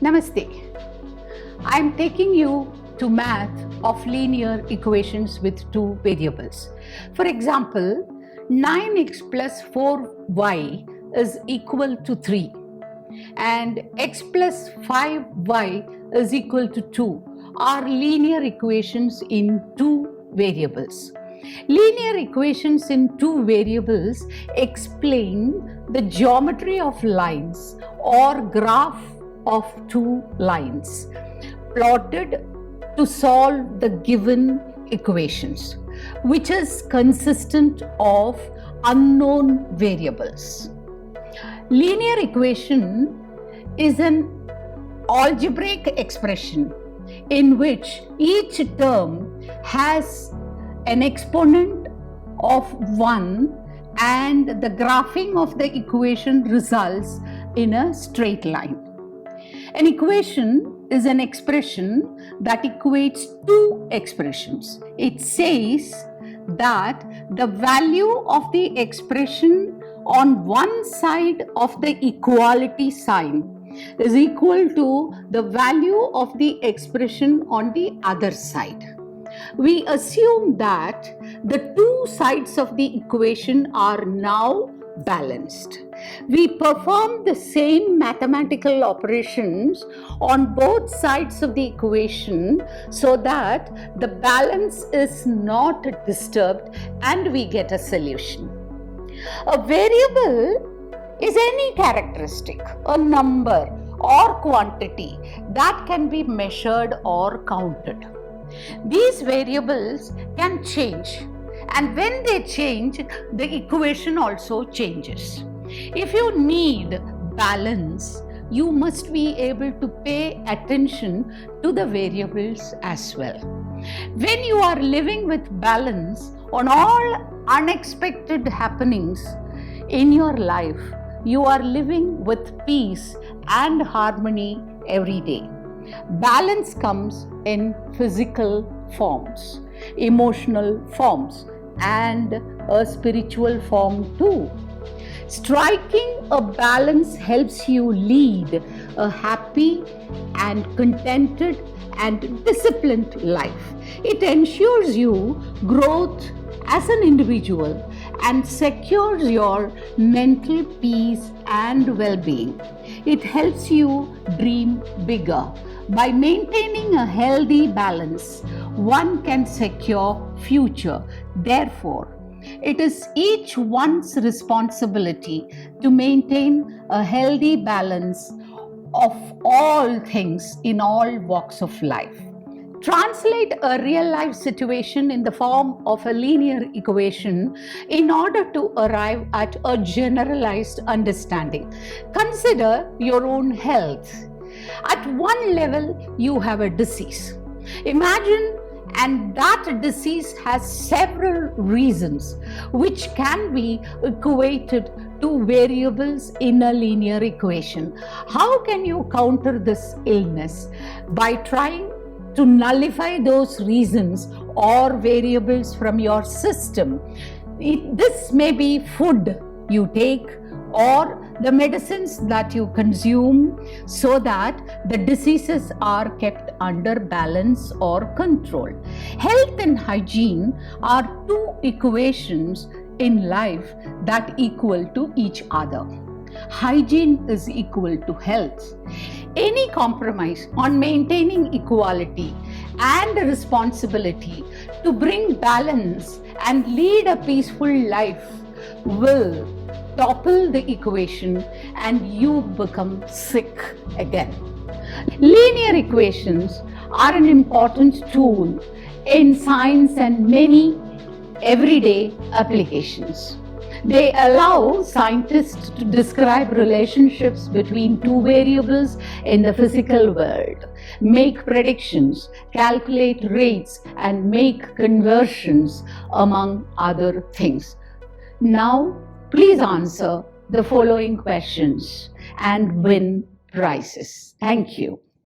Namaste. I am taking you to math of linear equations with two variables. For example, 9x plus 4y is equal to 3 and x plus 5y is equal to 2 are linear equations in two variables. Linear equations in two variables explain the geometry of lines or graph of two lines plotted to solve the given equations, which is consistent of unknown variables. Linear equation is an algebraic expression in which each term has an exponent of 1 and the graphing of the equation results in a straight line. An equation is an expression that equates two expressions. It says that the value of the expression on one side of the equality sign is equal to the value of the expression on the other side. We assume that the two sides of the equation are now balanced. We perform the same mathematical operations on both sides of the equation so that the balance is not disturbed and we get a solution. A variable is any characteristic, a number or quantity that can be measured or counted. These variables can change, and when they change, the equation also changes. If you need balance, you must be able to pay attention to the variables as well. When you are living with balance on all unexpected happenings in your life, you are living with peace and harmony every day. Balance comes in physical forms, emotional forms, and a spiritual form too. Striking a balance helps you lead a happy and contented and disciplined life. It ensures you growth as an individual and secures your mental peace and well-being. It helps you dream bigger. By maintaining a healthy balance, one can secure future. Therefore, it is each one's responsibility to maintain a healthy balance of all things in all walks of life. Translate a real life situation in the form of a linear equation in order to arrive at a generalized understanding. Consider your own health. At one level, you have a disease. Imagine and that disease has several reasons which can be equated to variables in a linear equation. How can you counter this illness? By trying to nullify those reasons or variables from your system. This may be food you take or the medicines that you consume so that the diseases are kept under balance or control. Health and hygiene are two equations in life that equal to each other. Hygiene is equal to health. Any compromise on maintaining equality and responsibility to bring balance and lead a peaceful life will topple the equation and you become sick again. Linear equations are an important tool in science and many everyday applications. They allow scientists to describe relationships between two variables in the physical world, make predictions, calculate rates, and make conversions, among other things. Now, please answer the following questions and win prizes. Thank you.